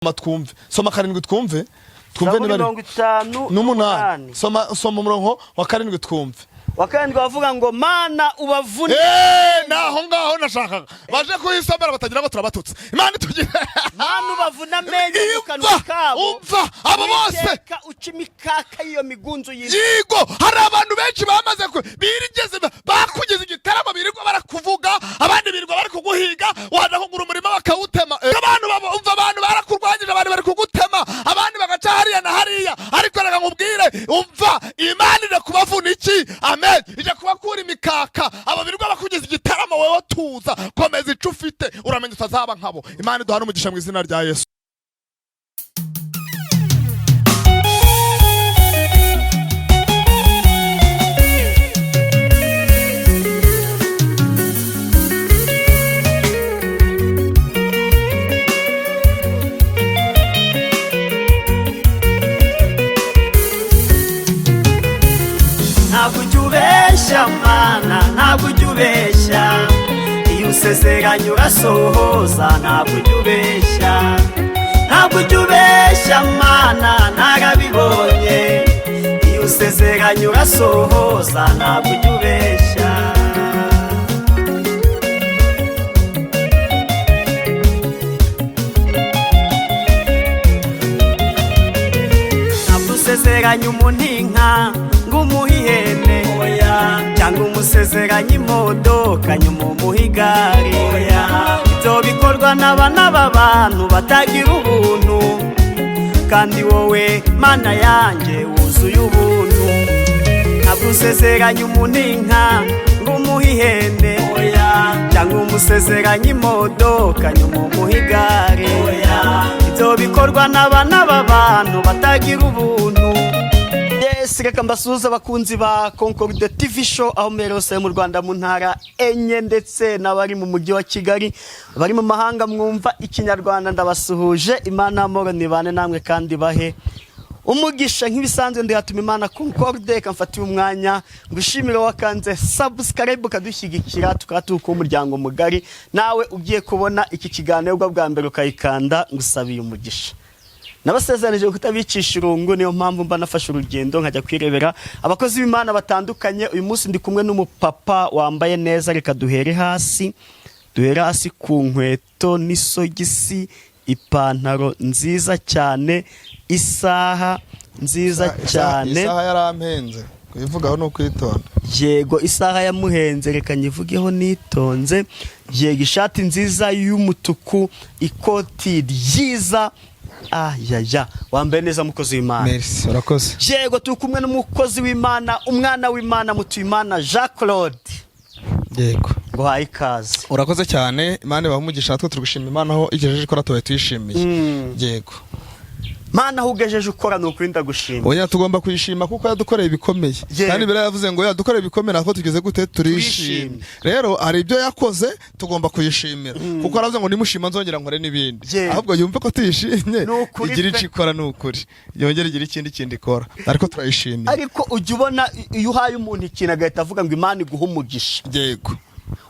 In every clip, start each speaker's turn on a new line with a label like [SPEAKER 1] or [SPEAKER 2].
[SPEAKER 1] Twumve soma karindwi twumve ni bari 58 soma umurongo wa karindwi twumve
[SPEAKER 2] wa karindwi bavuga ngo mana ubavune
[SPEAKER 1] naho ngaho nashakaga baje kuhisomera batagira ngo turabatutse Imana tugira
[SPEAKER 2] mana ubavuna amenyo mukanwa kabo
[SPEAKER 1] umva abo bose
[SPEAKER 2] ucimikaka iyo migunzu
[SPEAKER 1] yigo hari abantu benshi bamaze birigeze bakugeza igitaramo birirwa barakuvuga abandi birirwa bari kuguhiga waje kugura umurima bakawutema abantu umva abantu barakurwanyije abandi bari kugutema abandi bagaca hariya na hariya ariko reka nkubwire umva Imana ire kubavuna iki amen ije kubakura imikaka abo birirwa bakugeza igitaramo wewe tuza komeza ico ufite uramenya utazaba nkabo Imana duhana umugisha mu izina rya Yesu.
[SPEAKER 2] Ntabwo ujubesha iyo usezeranye urasohoza ntabwo ujubesha mana narabibonye iyo usezeranye urasohoza ntabwo ujubesha ntabwo usezeranye umuntu inka ngumuhihene cyangwa umusezeranye imodoka nyuma umuhigari ibyo bikorwa n'abana b'abantu batagira ubuntu kandi wowe mana yanjye wuzuye ubuntu ntabwo usezeranye umuntu inka ngumuhihene cyangwa umusezeranye imodoka nyuma umuhigari ibyo bikorwa n'abana b'abantu batagira ubuntu. Reka mbasuhuza abakunzi ba Concorde TV show aho merose mu Rwanda mu ntara enye ndetse n'abari mu mujyi wa Kigali bari mu mahanga mwumva ikinyarwanda ndabasuhuje Imana amoro nibane namwe kandi bahe umugisha nk'ibisanzwe ndihatuma Imana Concorde kamfatiye umwanya ngushimire wakanze subscribe kadushyigikira tukatuka umuryango mugari nawe ugiye kubona iki kiganiro bwa mbere ukayikanda ngusabiye umugisha. Nabasezeranyije kutabicisha irungu niyo mpamvu mba nafashe urugendo nkajya kwirebera abakozi b'Imana batandukanye. Uyu munsi ndi kumwe n'umupapa wambaye neza, reka duhere hasi ku nkweto n'isogisi, ipantaro nziza cyane, isaha nziza cyane.
[SPEAKER 1] Isaha yarampenze kuyivugaho no kwitonda.
[SPEAKER 2] Yego isaha yamuhenze reka nyivugeho nitonze. Yego ishati nziza y'umutuku, ikoti ryiza. Wambaye neza mukozi w'Imana.
[SPEAKER 1] Merci, urakoze.
[SPEAKER 2] Yego tukumwe n'umukozi w'Imana, umwana w'Imana Mutuyimana Jacques Claude.
[SPEAKER 1] Yego.
[SPEAKER 2] Ngo hayi kaze.
[SPEAKER 1] Urakoze cyane, Imana bamugisha natwe turugushima Imana aho igejeje ko ratoye tuyishimiye. Yego.
[SPEAKER 2] Mana hugejeje ukora n'ukuri ndagushima.
[SPEAKER 1] Oya tugomba kuyishima kuko yadukoreye ibikomeye. Kandi bira yavuze ngo yadukoreye ibikomeye natwe tugeze gute turishimye. Rero hari ibyo yakoze tugomba kuyishimira. Kuko aravuze ngo nimushima nzongera nkore n'ibindi. Ahubwo yumve ko tuyishimye igira icikora n'ukuri. Yongera igira ikindi ikora. Ariko turayishimye.
[SPEAKER 2] Ariko ujye ubona iyo uhaye umuntu ikintu agahita avuga ngo Imana iguha umugisha.
[SPEAKER 1] Yego.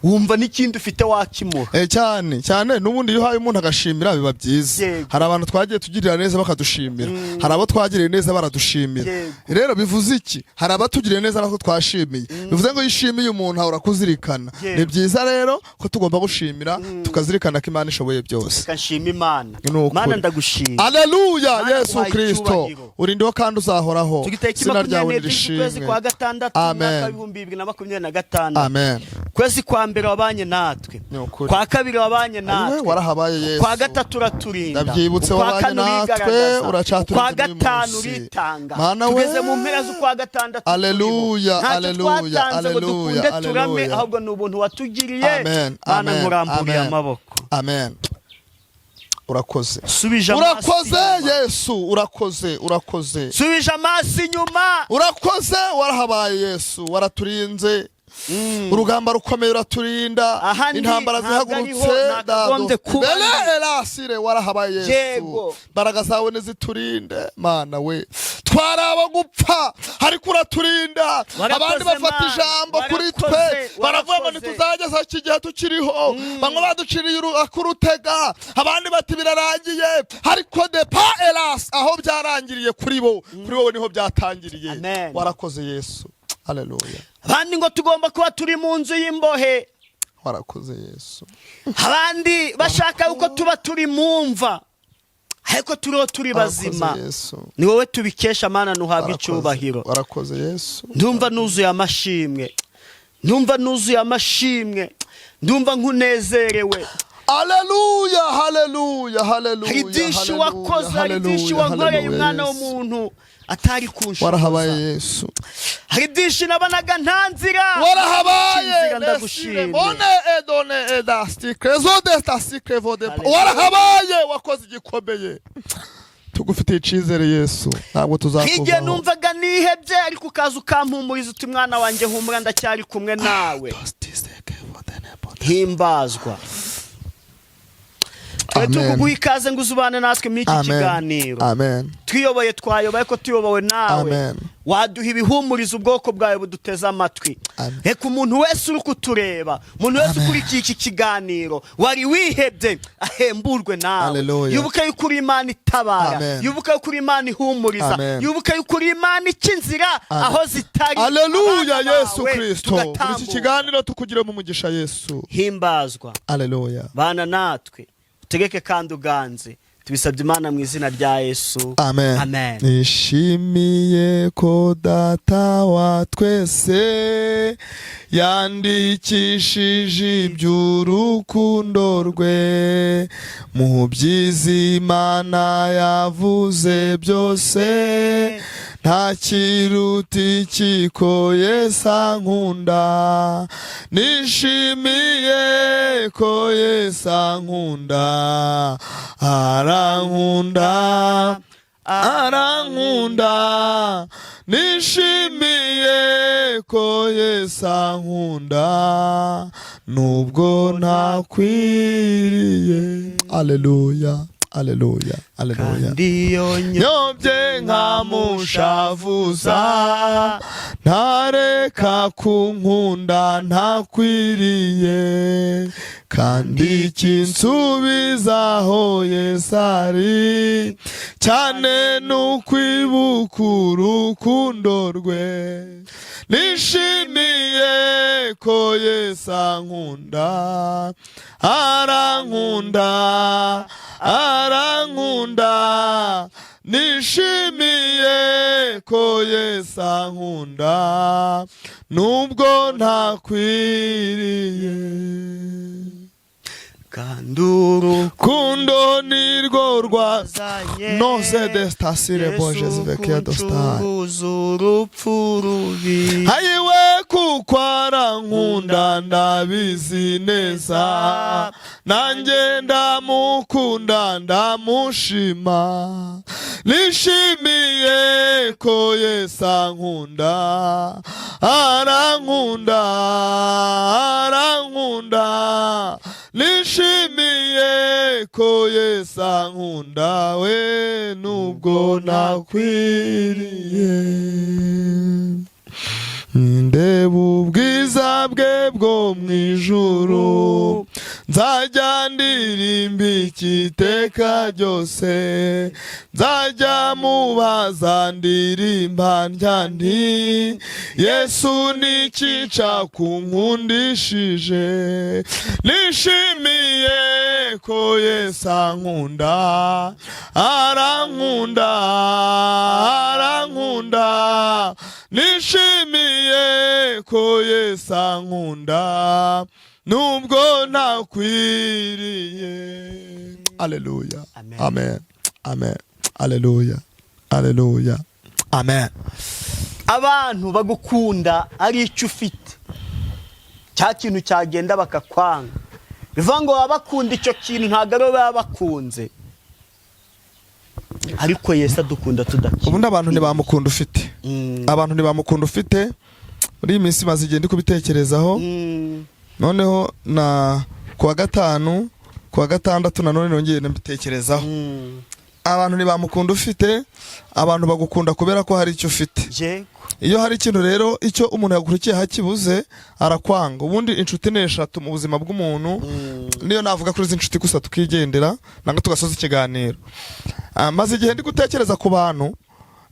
[SPEAKER 2] Wumva n'ikindi ufite wakimuha.
[SPEAKER 1] Cyane nubundi iyo uhaye umuntu agashimira biba byiza. Hari abantu twagiye tugirira neza bakadushimira, hari abo twagiriye neza baradushimira. Rero bivuze iki? Hari abatugiriye neza nako twashimiye. Bivuze ngo yishimiye umuntu ahora kuzirikana. Ni byiza rero ko tugomba gushimira tukazirikana ko Imana ishoboye byose.
[SPEAKER 2] Kashima Imana. Mana ndagushima.
[SPEAKER 1] Haleluya Yesu Kristo. Urindiho kandi uzahoraho.
[SPEAKER 2] Izina ryawe rishimwe. Kwa gatandatu mwaka 2026.
[SPEAKER 1] Amen.
[SPEAKER 2] Kwezi kwa mbere wabanye natwe, kwa kabiri wabanye natwe,
[SPEAKER 1] warahabaye Yesu,
[SPEAKER 2] kwa gatatu uraturinda,
[SPEAKER 1] ndabyibutse wabanye natwe uracaturinda,
[SPEAKER 2] kwa gatanu uritanga, tugeze mu mpera z'ukwa gatandatu.
[SPEAKER 1] Haleluya haleluya
[SPEAKER 2] haleluya haleluya. Ahubwo n'ubuntu watugiriye.
[SPEAKER 1] Amen.
[SPEAKER 2] Mana nkuramburiye amaboko.
[SPEAKER 1] Amen. Urakoze.
[SPEAKER 2] Urakoze
[SPEAKER 1] Yesu, urakoze.
[SPEAKER 2] Subija amaso inyuma.
[SPEAKER 1] Urakoze warahabaye Yesu, waraturinze. Urugamba rukomeye uraturinda, intambara zihagurutse Elasire warahabaye Yesu, baraga zawe niziturinde Mana we twaraba gupfa ariko uraturinda. Abandi bafata ijambo kuri twe baravuga ngo ntituzageza iki gihe tukiriho, bamwe baduciriye urutega, abandi bati birarangiye, ariko depa elas aho byarangiriye kuri bo, kuri wowe niho byatangiriye. Warakoze Yesu. Haleluya.
[SPEAKER 2] Abandi ngo tugomba kuba turi mu nzu y'imbohe.
[SPEAKER 1] Warakoze Yesu.
[SPEAKER 2] Abandi bashaka uko tuba turi mu mva, ariko turi bazima. Ni wowe tubikesha Mana, nuhabwe icyubahiro.
[SPEAKER 1] Warakoze Yesu.
[SPEAKER 2] Ndumva nuzuye amashimwe, ndumva nuzuye amashimwe, ndumva nkunezerewe.
[SPEAKER 1] Haleluya, haleluya, haleluya.
[SPEAKER 2] Hari byinshi wakoze, hari byinshi wankoreye umwana w'umuntu atari kunshoboza.
[SPEAKER 1] Warahabaye Yesu.
[SPEAKER 2] Hari byinshi nabanaga nta nzira.
[SPEAKER 1] Warahabaye. Warahabaye, wakoze igikomeye. Tugufitiye icyizere Yesu, ntabwo tuzakuvaho.
[SPEAKER 2] Hirya numvaga nihebye, ariko ukaza ukampumuriza uti mwana wanjye humura, ndacyari kumwe nawe. Himbazwa. Tuguha ikaze ngo uzubane natwe muri iki kiganiro.
[SPEAKER 1] Amen.
[SPEAKER 2] Twiyoboye twayoboye ko tuyobowe nawe.
[SPEAKER 1] Amen.
[SPEAKER 2] Waduha ibihumuriza ubwoko bwawe buduteze amatwi. Reka umuntu wese uri kutureba, umuntu wese ukurikiye iki kiganiro wari wihebye ahemburwe nawe. Yubuka yuko uri Imana itabara, yubuka yuko uri Imana ihumuriza, yubuka yuko uri Imana ikinzira aho zitari.
[SPEAKER 1] Haleluya Yesu Kristo. Muri iki kiganiro tukugire mu mugisha Yesu.
[SPEAKER 2] Himbazwa.
[SPEAKER 1] Haleluya.
[SPEAKER 2] Bana natwe tegeke kandi uganze, tubisabye Imana mu izina rya Yesu.
[SPEAKER 1] Amen.
[SPEAKER 2] Amen.
[SPEAKER 1] Nishimiye ko Data wa twese yandikishije iby'urukundo rwe mu by'Imana yavuze byose, nta kiruta ikiko Yesu ankunda. Nishimiye ko Yesu ankunda, arankunda, arankunda. Nishimiye ko Yesu ankunda, nubwo ntakwiriye. Haleluya. Haleluya, haleluya. Nyobye nkamushavuza, ntareka kunkunda ntakwiriye, kandi kinsubizaho Yesu ari, cyane n'ukwibuka urukundo rwe. Nishimiye ko Yesu ankunda, arankunda, arankunda. Nishimiye ko Yesu ankunda, nubwo ntakwiriye, kandi urukundo nirwo rwazanye noze destasire bojes vekia dostar urupfu rubi. Hayiwe kuko arankunda ndabizi neza, nanjye ndamukunda ndamushima. Nishimiye ko Yesu ankunda, arankunda, arankunda. Nishimiye ko Yesu ankunda, we nubwo nakwiriye. Ndeba ubwiza bwe bwo mwijuru, nzajya ndirimba iteka ryose, nzajya mubaza ndirimba ntya nti, Yesu niki cakunkundishije. Nishimiye ko Yesu ankunda, arankunda, arankunda. Nishimiye ko Yesu ankunda, nubwo ntakwiriye. Haleluya. Amen. Amen. Haleluya. Haleluya. Amen.
[SPEAKER 2] Abantu bagukunda ari icyo ufite, cya kintu cyagenda bakakwanga, bivuga ngo abakunda icyo kintu ntabwo ari baba bakunze, ariko Yesu adukunda tudakira.
[SPEAKER 1] Ubundi abantu ntibamukunda ufite, abantu ntibamukunda ufite. Muri iyi minsi maze igenda kubitekerezaho, noneho na kuwa gatanu, kuwa gatandatu nanone nongeye mbitekerezaho. abantu ntibamukunda ufite, abantu bagukunda kubera ko hari icyo ufite. Iyo hari ikintu rero icyo umuntu yagukurikiye hakibuze arakwanga. Ubundi inshuti ni eshatu mu buzima bw'umuntu, niyo navuga kuri izi inshuti gusa tukigendera nanga tugasoza ikiganiro. Maze igihe ndi gutekereza ku bantu,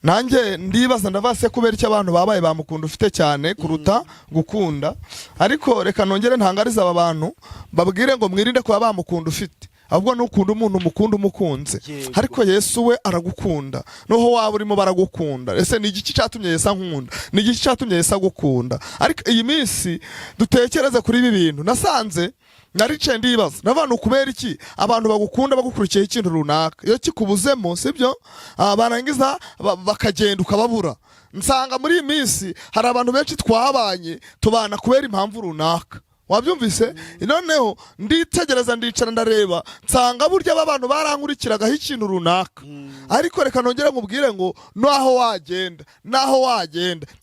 [SPEAKER 1] nanjye ndibaza ndavase kubera icyo abantu babaye bamukunda ufite cyane kuruta gukunda. Ariko reka nongere ntangariza aba bantu babwire ngo mwirinde kuba bamukunda ufite, ahubwo nukunda umuntu mukunda umukunze. Ariko Yesu we aragukunda, noho waba urimo baragukunda. Ese ni igiki cyatumye Yesu ankunda? Ni igiki cyatumye Yesu agukunda? Ariko iyi minsi dutekereze kuri ibi bintu, nasanze narice ndibaza n'abantu kubera iki abantu bagukunda bagukurikiye ikintu runaka, iyo kikubuzemo sibyo barangiza bakagenda ukababura. Nsanga muri iyi minsi hari abantu benshi twabanye tubana kubera impamvu runaka. Wabyumvise? Noneho nditegereza ndicara ndareba nsanga burya abantu barankurikiragaho ikintu runaka. Ariko reka nongere nkubwire ngo naho wagenda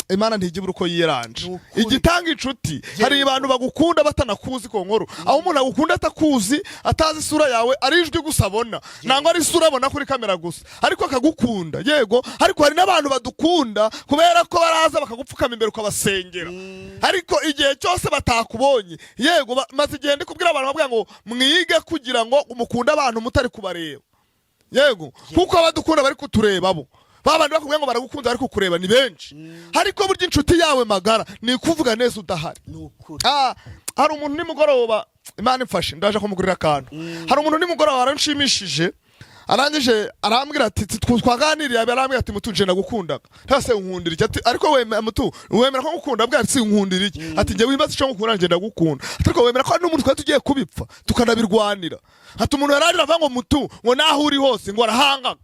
[SPEAKER 1] Imana ntijibura uko yiranje. Igitanga inshuti, hari abantu bagukunda batanakuzi ko nkuru. Aho umuntu agukunda atakuzi, atazi isura yawe, ari ijwi gusa abona, nangwa ari isura abona kuri kamera gusa, ariko akagukunda. Yego, ariko hari n'abantu badukunda kubera ko baraza bakagupfukama imbere ukabasengera. Ariko igihe cyose batakubonye, yego, maze igihe ndi kubwira abantu bavuga ngo mwige kugira ngo umukunda abantu mutari kubareba. Yego, kuko abadukunda bari kutureba bo. Babandi bakubwira ngo baragukunda ariko kureba ni benshi. Ariko burya inshuti yawe magara ni kuvuga neza udahari. Hari umuntu nimugoroba, Imana imfashe ndaje kumugurira akantu. Hari umuntu nimugoroba aranshimishije, arangije arambwira ati twaganiriye, arambwira ati mutu nje nagukundaga. Ntase unkundira iki? Ati ariko wemera ko ngukunda? Bwa ati unkundira iki? Ati nje wimbaza icyo ngukunda nje ndagukunda. Ariko wemera ko n'umuntu twari tugiye kubipfa tukanabirwanira. Ati umuntu yararira avuga ngo mutu ngo naho uri hose ngo arahangaga.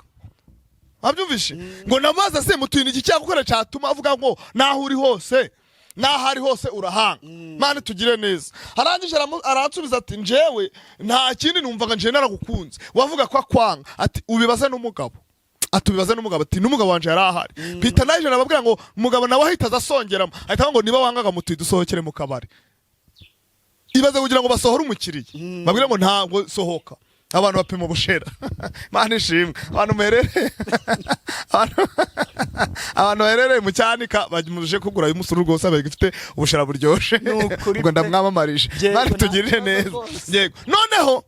[SPEAKER 1] Abyumvishe ngo namaze se mutu iki cyakukora cyatuma avuga ngo naho uri hose, naho ari hose urahanga. Mane tugire neza. Arangije aransubiza ati njewe nta kindi numvaga nje naragukunze. Wavuga ko akwanga. Ati ubibaze n'umugabo. Atubibaze n'umugabo. Ati n'umugabo wanje yarahari. Peter naje nababwira ngo umugabo nawe ahita azasongeramo. Ahita ngo niba wangaga mutu dusohokere mu kabari. Ibaze kugira ngo basohore umukiriye. Babwira ngo ntabwo sohoka. Abantu bapima ubushera. Mana ishimwe. Abantu herere mu cyanika bajimuje kugura uyu musuru rwose abagifite ubushera buryoshe. Ngo ndamwamamarije. Mari tugirire neza. Yego. Noneho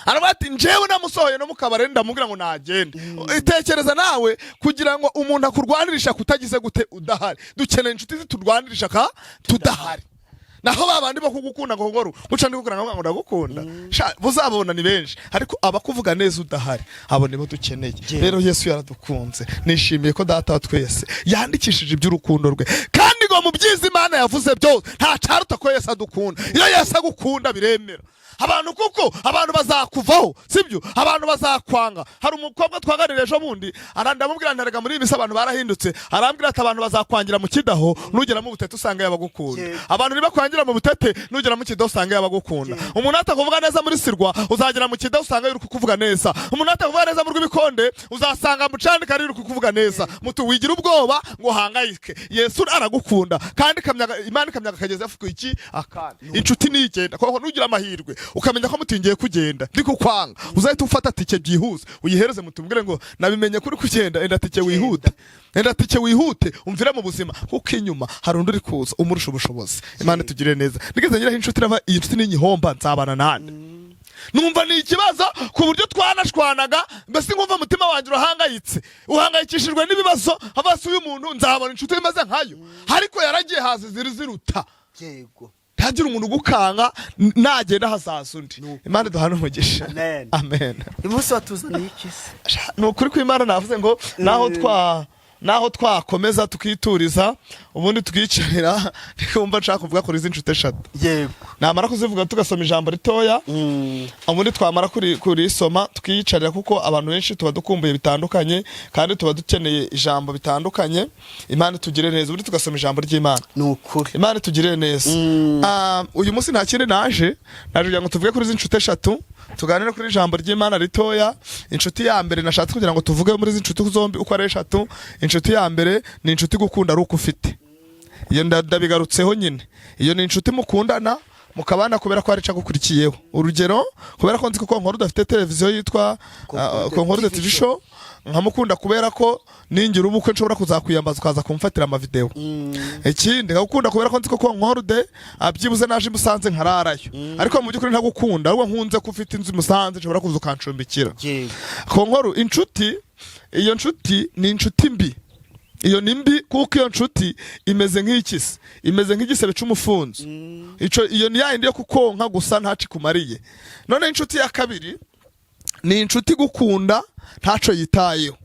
[SPEAKER 1] arabati njewe namusohoye no mukabare ndamubwira ngo nagende. Itekereza nawe kugira ngo umuntu akurwanirisha kutagize gute udahari. Dukeneye inshuti ziturwanirisha ka tudahari. Naho babandi bakugukunda ngo ngoro guca ndikukura ngo ndagukunda buzabona ni benshi, ariko abakuvuga neza udahari abo nibo dukeneye. Rero Yesu yaradukunze, nishimiye ko data wa twese yandikishije iby'urukundo rwe, kandi ngo mu byiza Imana yavuze byose nta cyaruta ko Yesu adukunda. Iyo Yesu agukunda biremera abantu, kuko abantu bazakuvaho sibyo, abantu bazakwanga. Hari umukobwa twaganiriye ejo bundi arandamubwira ntarega muri ibisa abantu barahindutse, arambwira ati abantu bazakwangira mu kidaho nugera mu butete usanga yabagukunda. Abantu niba kwangira mu butete nugera mu kidaho usanga yabagukunda. Umuntu atakuvuga neza muri sirwa uzagera mu kidaho usanga yuri kukuvuga neza. Umuntu atakuvuga neza mu rw'ibikonde uzasanga mu candika ari kukuvuga neza. Mutu wigira ubwoba ngo hangayike, Yesu aragukunda kandi Imana ikamyaga kageze yafukuye iki akana. Inshuti nigenda kuko nugira amahirwe ukamenya ko mutingiye kugenda ndiko kwanga, uzahita ufata tike byihuse uyihereze mutumbwire ngo nabimenye kuri kugenda, enda tike wihute umvira mu buzima, kuko inyuma hari undi uri kuza umurusha ubushobozi. Imana tugire neza. Nigeze ngira inshuti nava iyi inshuti n'inyihomba nzabana nande. Numva ni ikibazo ku buryo twanashwanaga, mbese ngumva mutima wanjye urahangayitse, uhangayikishijwe n'ibibazo. Abase uyu muntu nzabona inshuti imeze nkayo, ariko yaragiye hazi ziruta. Yego, ntagira umuntu ugukanga nagenda hazaza undi. Imana duhana umugisha. Amen.
[SPEAKER 2] Ibuso watuzaniye iki se?
[SPEAKER 1] Nukuri ko Imana navuze ngo naho twakomeza tukituriza ubundi tukicarira, ndikumva nshaka kuvuga kuri izi inshuti eshatu.
[SPEAKER 2] Yego,
[SPEAKER 1] namara kuzivuga tugasoma ijambo ritoya, ubundi twamara kurisoma tukiyicarira, kuko abantu benshi tuba dukumbuye bitandukanye kandi tuba dukeneye ijambo bitandukanye. Imana tugire neza. Ubundi tugasoma ijambo ry'Imana.
[SPEAKER 2] Nukuri
[SPEAKER 1] Imana tugire neza. Uyu munsi nta kindi naje kugira ngo tuvuge kuri izi inshuti eshatu, tuganire kuri ijambo ry'Imana ritoya. Inshuti ya mbere nashatse kugira ngo tuvuge muri izi inshuti zombi uko ari eshatu. Inshuti ya mbere ni inshuti gukunda ari uko ufite. Iyo ndabigarutseho nyine. Iyo ni inshuti mukundana mukabana kubera ko arica gukurikiyeho. Urugero kubera ko nzi ko Konkuru udafite televiziyo yitwa Konkuru TV show, nkamukunda kubera ko ningira ubukwe nshobora kuzakwiyambaza ukaza kumfatira ama video. Ikindi ngakunda kubera ko nzi ko Konkuru de abyibuze naje Musanze nkararayo, ariko mu byukuri ntagukunda ahubwo nkunze ko ufite inzu Musanze nshobora kuza ukancumbikira. Konkuru inshuti, iyo nshuti ni inshuti mbi. Iyo nimbi kuko iyo nshuti imeze nk'ikisi, imeze nk'igisebe cy'umufunzo. Iyo ni yindi yo kukonka gusa ntaci kumariye. None inshuti ya kabiri ni inshuti gukunda ntaco yitayeho.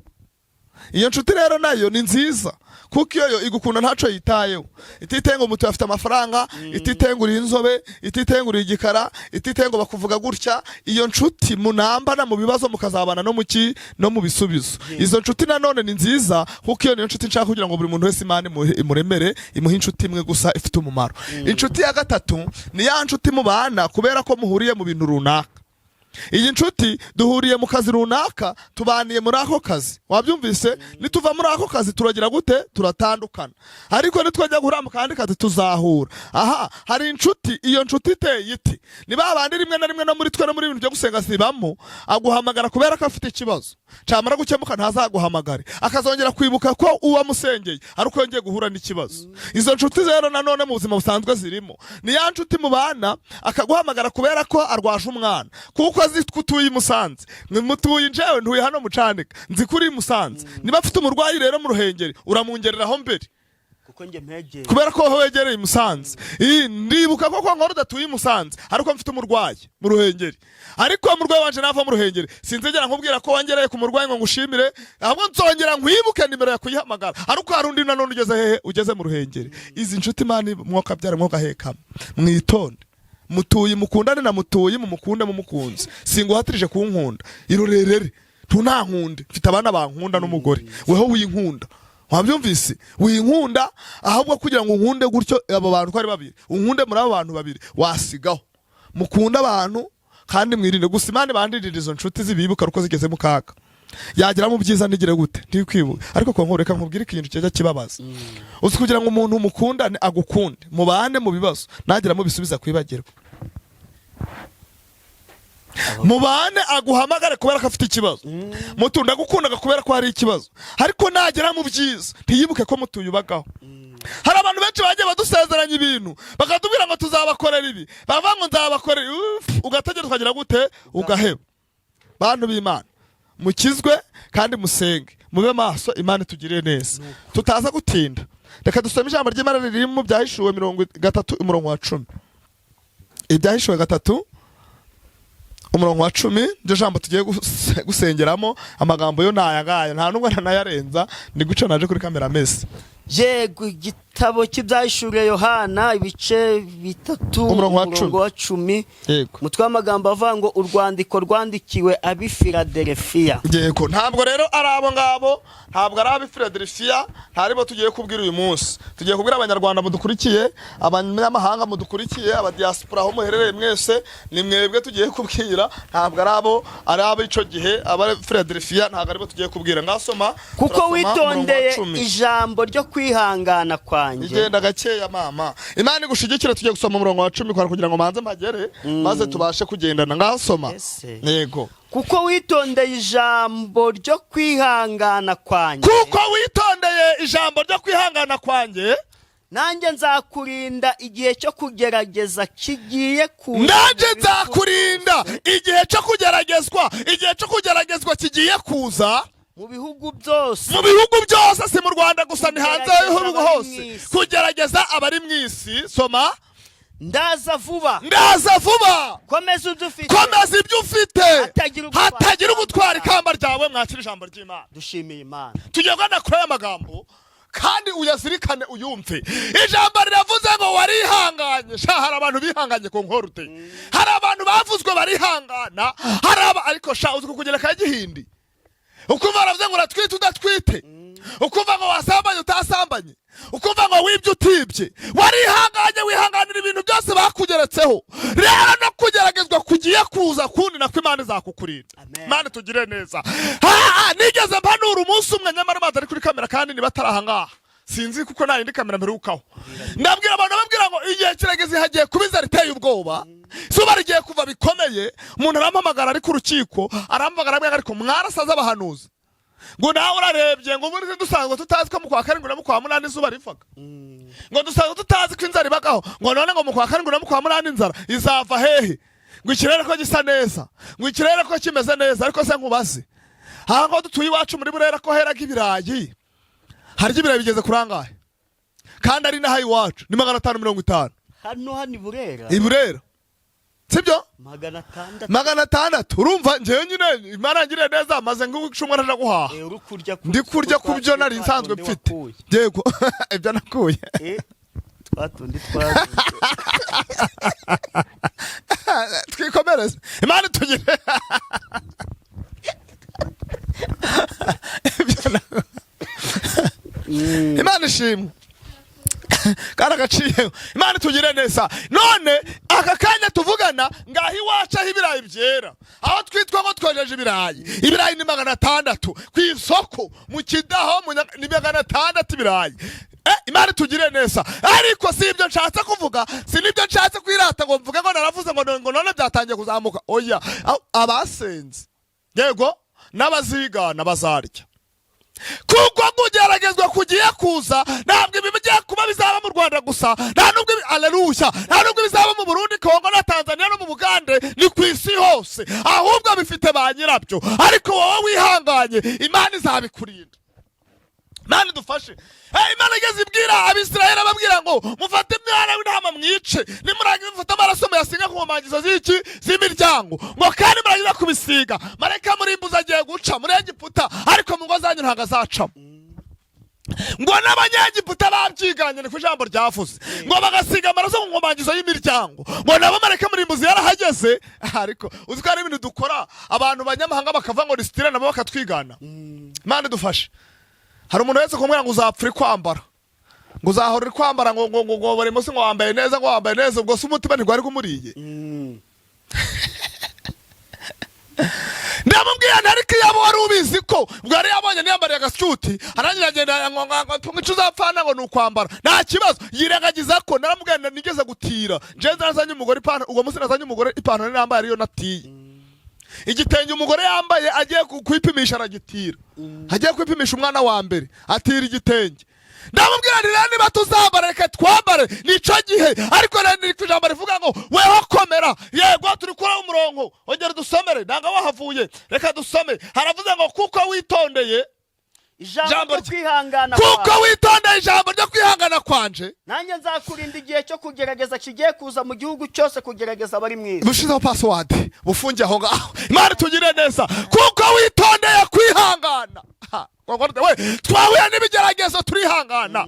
[SPEAKER 1] Iyo nshuti rero nayo ni nziza kuko iyo igukunda ntaco yitayeho. Ititengo mutu afite amafaranga, ititengura inzobe, ititengura igikara, ititengo bakuvuga gutya. Iyo nshuti munambana mu bibazo mukazabana no mu bisubizo. Izo nshuti nanone ni nziza kuko iyo niyo nshuti nshaka kugira ngo buri muntu wese Imana imuremere imuha inshuti imwe gusa ifite umumaro. Inshuti ya gatatu ni ya nshuti mubana kubera ko muhuriye mu bintu runaka. Iyi nshuti duhuriye mu kazi runaka, tubaniye muri ako kazi. Wabyumvise? Nituva muri ako kazi turagira gute? Turatandukana. Ariko nitwajya guhura mu kandi kazi tuzahura. Aha, hari inshuti, iyo nshuti iteye iti. Ni babandi rimwe na rimwe no muri twe no muri ibintu byo gusenga sibamo, aguhamagara kubera ko afite ikibazo. Camara gukemuka ntazaguhamagare. Akazongera kwibuka ko uwamusengeye ariko yongeye guhura n'ikibazo. Izo nshuti rero nanone mu buzima busanzwe zirimo. Ni ya nshuti mubana akaguhamagara kubera ko arwaje umwana. Kuko azi kutuye Musanze, mutuye njewe ntuye hano Mucanika, nzi kuri Musanze. Niba afite umurwayi rero mu Ruhengeri uramungereraho mbere
[SPEAKER 2] kuko nge mpegeye
[SPEAKER 1] kubera ko wegereye Musanze. Ndibuka ko Konkuru udatuye Musanze ariko mfite umurwayi mu Ruhengeri, ariko umurwayi wanje nava mu Ruhengeri sinzegera nkubwira ko wangereye ku murwayi ngo ngushimire, ahubwo nzongera nkwibuke nimero ya kuyihamagara. Ariko hari undi nanone ugeze hehe? Ugeze mu Ruhengeri. Izi nshuti Imana mwoka byara mwoka hekama, mwitonde. Mutuye mukundane na mutuye mumukunde mumukunze. Singuhatirije kunkunda irorerere tunankunde, mfite abana bankunda n'umugore, weho winkunda. Wabyumvise? Winkunda ahubwo kugira ngo nkunde gutyo abo bantu ko ari babiri, unkunde muri abo bantu babiri wasigaho. Mukunda abantu kandi mwirinde gusa Imana bandirira izo nshuti zibibuka uko zigeze mu kaga. Yagira mu byiza nigire gute ntikwibuka. Ariko ko nkoreka nkubwira ikintu cyajya kibabaza, uzi kugira ngo umuntu mukundane agukunde mubane mu bibazo nagira mu bisubiza kwibagirwa. Mubane aguhamagare kubera ko afite ikibazo, mutunda gukundaga kubera ko hari ikibazo, ariko nagera mu byiza ntiyibuke ko mutuyubagaho. Hari abantu benshi bagiye badusezeranya ibintu bakatubwira ngo tuzabakorera ibi, bavuga ngo nzabakorera, ugategera ukagira gute ugaheba. Bantu b'Imana mukizwe kandi musenge, mube maso, Imana tugire neza. Tutaza gutinda, reka dusome ijambo ry'Imana riri mu Byahishuwe 3 umurongo wa 10. Ibyahishuwe 3 umurongo wa 10 ryo jambo tugiye gusengeramo. Amagambo yo nayangaya nta nubwo nanayarenza, ndi guca naje kuri kamera mese.
[SPEAKER 2] Yego, igitabo cy'Ibyahishuwe Yohana ibice 3 umurongo wa 10.
[SPEAKER 1] Yego,
[SPEAKER 2] mutwe w'amagambo avuga ngo urwandiko rwandikiwe abi Philadelphia.
[SPEAKER 1] Yego, ntabwo rero ari abo ngabo, ntabwo ari abi Philadelphia, ntaribo tugiye kubwira uyu munsi. Tugiye kubwira abanyarwanda mudukurikiye, abanyamahanga mudukurikiye, aba diaspora aho muherereye mwese, ni mwebwe tugiye kubwira. Ntabwo ari abo ico gihe aba Philadelphia, ntabwo aribo tugiye kubwira. Ngasoma
[SPEAKER 2] kuko witondeye ijambo ryo kwihangana kwanjye.
[SPEAKER 1] Igenda gakeya mama. Imana igushigikira. Tugiye gusoma umurongo wa 10 kugira ngo manze mpagere maze tubashe kugendana. Ngasoma. Yego.
[SPEAKER 2] Kuko witondeye ijambo ryo kwihangana kwanjye.
[SPEAKER 1] Kuko witondeye ijambo ryo kwihangana kwanjye,
[SPEAKER 2] nanjye nzakurinda igihe cyo kugerageza kigiye kuza.
[SPEAKER 1] Nanjye nzakurinda igihe cyo kugeragezwa, igihe cyo kugeragezwa kigiye kuza
[SPEAKER 2] mu bihugu byose.
[SPEAKER 1] Mu bihugu byose, si mu Rwanda gusa, ni hanze y'ibihugu hose. Kugerageza abari mu isi. Soma.
[SPEAKER 2] Ndaza vuba.
[SPEAKER 1] Ndaza vuba.
[SPEAKER 2] Komeza ibyo ufite.
[SPEAKER 1] Komeza ibyo ufite. Hatagira ugutwara ikamba ryawe. Mwakira ijambo ry'Imana.
[SPEAKER 2] Dushimiye Imana.
[SPEAKER 1] Tugiye gana kuri aya magambo kandi uyazirikane uyumve. Ijambo riravuze ngo warihanganye. Hari abantu bihanganye ku nkorute. Hari abantu bavuzwe barihangana. Ariko uzi kugera ka gihindi. Ukumva baravuze ngo uratwite udatwite, ukumva ngo wasambanye utasambanye, ukumva ngo wibye utibye, warihanganye wihanganira ibintu byose bakugeretseho. Rero no kugeragezwa kugiye kuza kundi nako Imana izakukurinda. Imana tugire neza. Nigeze mpanura umunsi umwe, nyamara maze ari kuri kamera kandi niba atarahangaha sinzi kuko nta yindi kamera mperukaho ndabwira abantu babwira ngo igihe kirageze hagiye kuba inzara iteye ubwoba zuba rigiye kuva bikomeye umuntu arampamagara ari ku rukiko arampamagara abwira ariko mwarasaza abahanuzi ngo nawe urarebye ngo ubundi dusanzwe tutazi ko mu kwa karindwi na mu kwa munani izuba rivaga ngo dusanzwe tutazi ko inzara ibagaho ngo none ngo mu kwa karindwi na mu kwa munani inzara izava hehe ngo ikirere ko gisa neza ngo ikirere ko kimeze neza ariko se nkubaze aha ngo dutuye iwacu muri Burera ko heraga ibirayi harya ibirayi bigeze kurangahe kandi ari naho iwacu ni 550
[SPEAKER 2] hano Burera
[SPEAKER 1] sibyo
[SPEAKER 2] 600
[SPEAKER 1] urumva njewe nyine Imana ngire neza maze ng'ucumwa naje guhaha ndi kurya kubyo nari nsanzwe mfite yego ibyo nakuye
[SPEAKER 2] twatundi
[SPEAKER 1] twikomereze Imana tugire Imana ishimwe kana gaciye Imana tugire neza none aka kanya tuvugana ngaho iwacu aho ibirayi byera aho twitwa ngo twejeje ibirayi ni 600 ku isoko mu Kidaho ni 600 ibirayi Imana tugire neza ariko si ibyo nshatse kuvuga si nibyo nshatse kwirata ngo mvuge ngo naravuze ngo none byatangiye kuzamuka oya abasenze yego n'abazigana bazarya kuko kugeragezwa kugiye kuza ntabwo ibi bigiye kuba bizaba mu Rwanda gusa nta nubwo aleluya nta nubwo bizaba mu Burundi Kongo na Tanzania no mu Bugande ni ku isi hose ahubwo bifite ba nyirabyo ariko wowe wihanganye Imana izabikurinda Imana dufashe Imana igeze ibwira Abisirayeli ababwira ngo mufate imwana w'intama mwice nimurangiza mufate amaraso muyasinga ku nkomangizo z'imiryango ngo kandi murangiza kubisiga marayika murimbuza agiye guca muri Egiputa ariko mu ngo zanyu ntago azacamo ngo n'abanyegiputa babyiganye ku ijambo ryavuze ngo bagasiga amaraso ku nkomangizo y'imiryango ngo nabo marayika murimbuzi yarahageze ariko uzi ko ari ibintu dukora abantu banyamahanga bakava ngo risitire nabo bakatwigana Imana dufashe hari umuntu wese kumwira ngo uzapfira kwambara ngo uzahora kwambara ngo buri munsi ngo wambaye neza ubwo se umutima ntigwari kumuriye ndamubwira ntariko yabo wari ubizi ko ubwo yari yabonye niyambariye agasuti arangira agenda ngo icyo uzapfana ngo ni ukwambara nta kibazo yirengagiza ko naramubwira nigeze gutira njenze nazanye umugore ipantaro ubwo munsi nazanye umugore ipantaro nambaye ariyo natiye igitenge umugore yambaye agiye kwipimisha aragitira agiye kwipimisha umwana wa mbere atira igitenge ndamubwira niba tuzambara reka twambare nico gihe ariko ni ijambo rivuga ngo weho komera yego turi kuri umurongo ongera dusomere nanga wahavuye reka dusome haravuze ngo kuko witondeye
[SPEAKER 2] ijambo ryo kwihangana
[SPEAKER 1] kuko witondeye ijambo ryo kwihangana kwanje
[SPEAKER 2] nanjye nzakurinda igihe cyo kugerageza kigiye kuza mu gihugu cyose kugerageza abari mwiza
[SPEAKER 1] bushizeho password bufungiye aho ngaho Imana tugire neza kuko witondeye kwihangana twahuye n'ibigeragezo turihangana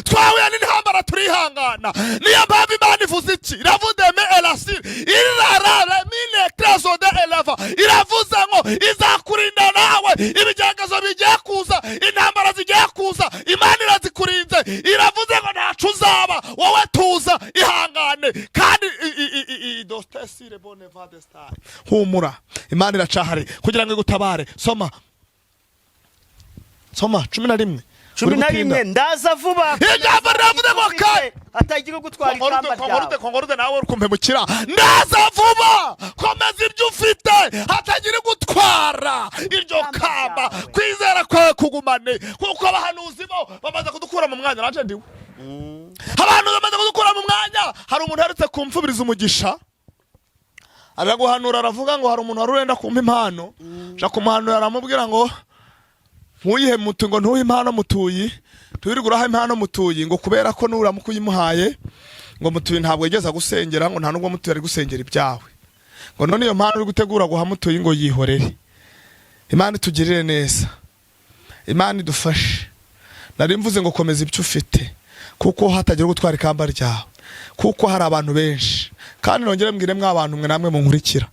[SPEAKER 1] twahuye n'intambara turihangana niyo mpamvu Imana ivuze iki iravuze me elasir irarara mine creso de eleva iravuze ngo izakurinda nawe ibigeragezo bigiye kuza intambara zigiye kuza Imana irazikurinze iravuze ngo ntacu uzaba wowe tuza ihangane kandi dostesire bone vadestar humura Imana iracahari kugira ngo igutabare soma 11
[SPEAKER 2] ndaza vuba
[SPEAKER 1] ijambo riravuze ngo kandi
[SPEAKER 2] atagira gutwara ikamba ryawe
[SPEAKER 1] kongorude nawe urukumpemukira ndaza vuba komeza ibyo ufite hatagira gutwara iryo kamba kwizera kwawe kugumane kuko abahanuzi bo bamaze kudukura mu mwanya nanje ndiwe abantu bamaze kudukura mu mwanya hari umuntu yaretse kumfubiriza umugisha araguhanura aravuga ngo hari umuntu warurenda kumpa impano ja kumuhanura aramubwira ngo ntuyihe mutu ngo ntuhe impano mutuyi tuwiriguraho impano mutuyi ngo kubera ko nuramuka uyimuhaye ngo mutuyi ntabwo yigeza gusengera ngo nta nubwo mutuyi ari gusengera ibyawe ngo none iyo mpano uri gutegura guha mutuyi ngo yihorere Imana itugirire neza Imana idufashe nari mvuze ngo komeza ibyo ufite kuko hatagira gutwara ikamba ryawe kuko hari abantu benshi kandi nongere mbwire mwa abantu mwe namwe munkurikira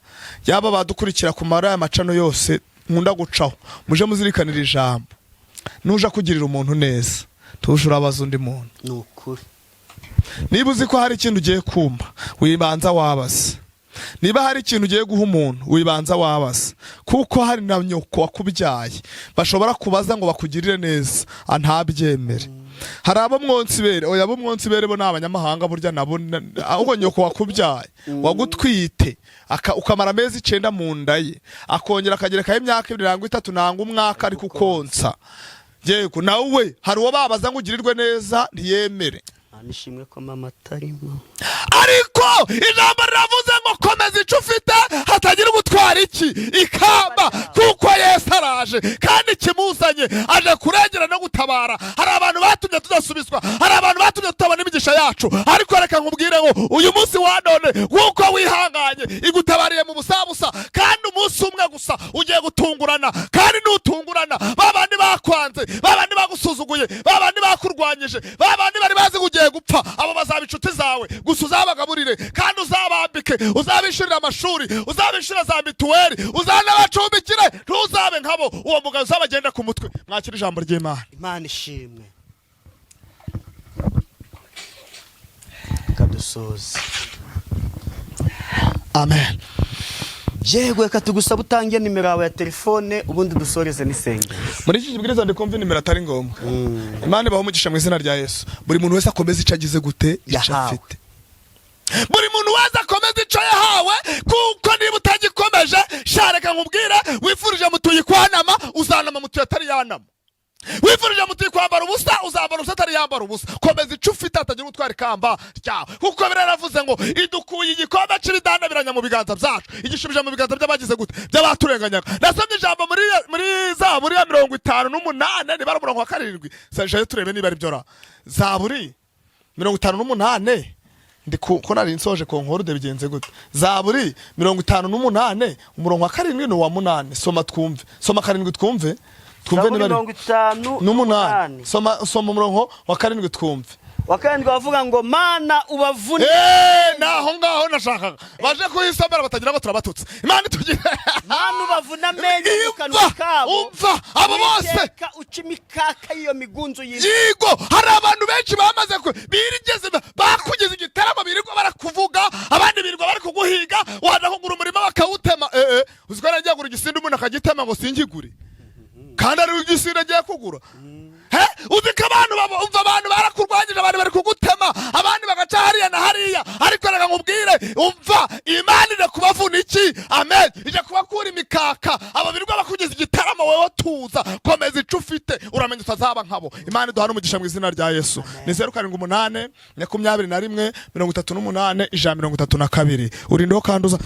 [SPEAKER 1] yaba badukurikira ku mara y'amacano yose nkunda gucaho muje muzirikanira ijambo nuja kugirira umuntu neza tujura abaza undi muntu
[SPEAKER 2] nukuri
[SPEAKER 1] niba uzi ko hari ikintu ugiye kumva wibanza wabaza niba hari ikintu ugiye guha umuntu wibanza wabaza, kuko hari na nyoko wakubyaye bashobora kubaza ngo bakugirire neza ntabyemere. hari abo mwonsibere, oya abo mwonsibere bo n'abanyamahanga burya nabo, ahubwo nyoko wakubyaye wagutwite ukamara amezi 9 mu nda ye, akongera akagerekaho imyaka 23 nanga umwaka ari kukonsa, yego nawe hari uwo babaza ngo ugirirwe neza ntiyemere.
[SPEAKER 2] nishimwe ko mama atarimo,
[SPEAKER 1] ariko ijambo riravuze ngo komeza icyo ufite hatagira gutwara iki ikamba, kuko Yesu araje kandi kimuzanye aje kurengera no gutabara. hari abantu batumye tudasubizwa, hari abantu batumye tutabona imigisha yacu, ariko reka nkubwire ngo uyu munsi wa none kuko wihanganye igutabariye mu busabusa, kandi umunsi umwe gusa ugiye gutungurana, kandi nutungurana babandi bakwanze, babandi bagusuzuguye, babandi bakurwanyije, babandi bari bazi ugiye gupfa, abo bazaba inshuti zawe gusa. Uzabagaburire kandi uzabambike, uzabishurira amashuri, uzabishurira za mituweli, uzanabacumbikire, ntuzabe nkabo uwo mugabo uzabagenda ku mutwe. Mwakira ijambo ry'Imana.
[SPEAKER 2] Imana ishimwe. Kadusoze.
[SPEAKER 1] Amen.
[SPEAKER 2] Yego, reka tugusaba utangiye nimero yawe ya telefone ubundi dusoreze n'isenge.
[SPEAKER 1] Muri iki kibwiriza ndikumva nimero atari ngombwa. Imana ibaho umugisha mu izina rya Yesu. Buri muntu wese akomeza icyo agize gute icyo afite. Buri muntu wese akomeza icyo yahawe, kuko niba utagikomeje shareka nkubwire, wifurije mutuye kwanama uzanama mutuye atari yanama, wifurije mutuye kwambara ubusa uzambara ubusa atari yambara ubusa. Komeza icyo ufite hatagira gutwara ikamba ryawe, kuko biraravuze ngo idukuye igikombe cy'ibidandabiranya mu biganza byacu, igishubije mu biganza by'abagize gute by'abaturenganyaga. Nasomye ijambo muri Zaburi ya 58 niba ari umurongo wa 7, saje turebe niba ari byo ra. Zaburi 58 ko nari nsoje ko nkuru de bigenze gute. Zaburi 58 umurongo wa 7 n'uwa 8. Soma twumve, soma 7 twumve, twumve niba ari 58. Soma umurongo wa 7 twumve.
[SPEAKER 2] Wakandi bavuga ngo Mana ubavune.
[SPEAKER 1] Naho ngaho nashakaga baje kuhisomera batagira ngo turabatutse. Imana itugire.
[SPEAKER 2] Mana ubavuna amenyo mukanwa kabo.
[SPEAKER 1] Umva abo bose
[SPEAKER 2] ucimikaka iyo migunzu y'indi.
[SPEAKER 1] Yigo hari abantu benshi bamaze birigeze bakugeza igitaramo birirwa barakuvuga, abandi birirwa bari kuguhiga, waje kugura umurima bakawutema. Uziko nagiye gura igisinde umuntu akagitema ngo singigure, kandi ari igisinde agiye kugura. Uziko abantu barakurwanyije, abantu bari kugutema, abandi bagaca hariya na hariya, ariko reka nkubwire, umva Imana ije kubavuna iki. Amen. Ije kubakura imikaka, abo birirwa bakugeza igitaramo wowe tuza, komeza icyo ufite uramenya utazaba nkabo. Imana iduhana umugisha mu izina rya Yesu. Ni 07 21 38 132 urindeho kanduza.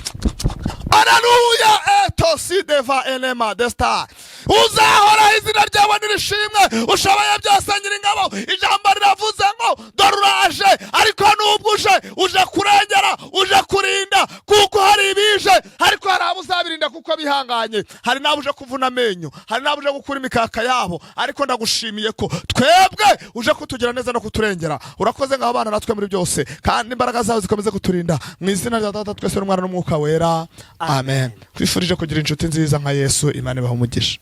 [SPEAKER 1] Haleluya. Tosi deva enema desta. Uzahora izina ryawe nirishimwe, ushoboye byose nyiringabo. Ijambo riravuze ngo dore uraje, ariko nubwo uje kurengera, uje kurinda, kuko hari ibije, ariko hari abo uzabirinda kuko bihanganye. Hari nabo uje kuvuna amenyo, hari nabo uje gukura imikaka yabo, ariko ndagushimiye ko twebwe uje kutugira neza no kuturengera. Urakoze ngaho abana natwe muri byose, kandi imbaraga zawe zikomeze kuturinda mu izina rya Data twese n'Umwana n'Umwuka wera. Amen. Twifurije kugira inshuti nziza nka Yesu. Imana ibahe umugisha.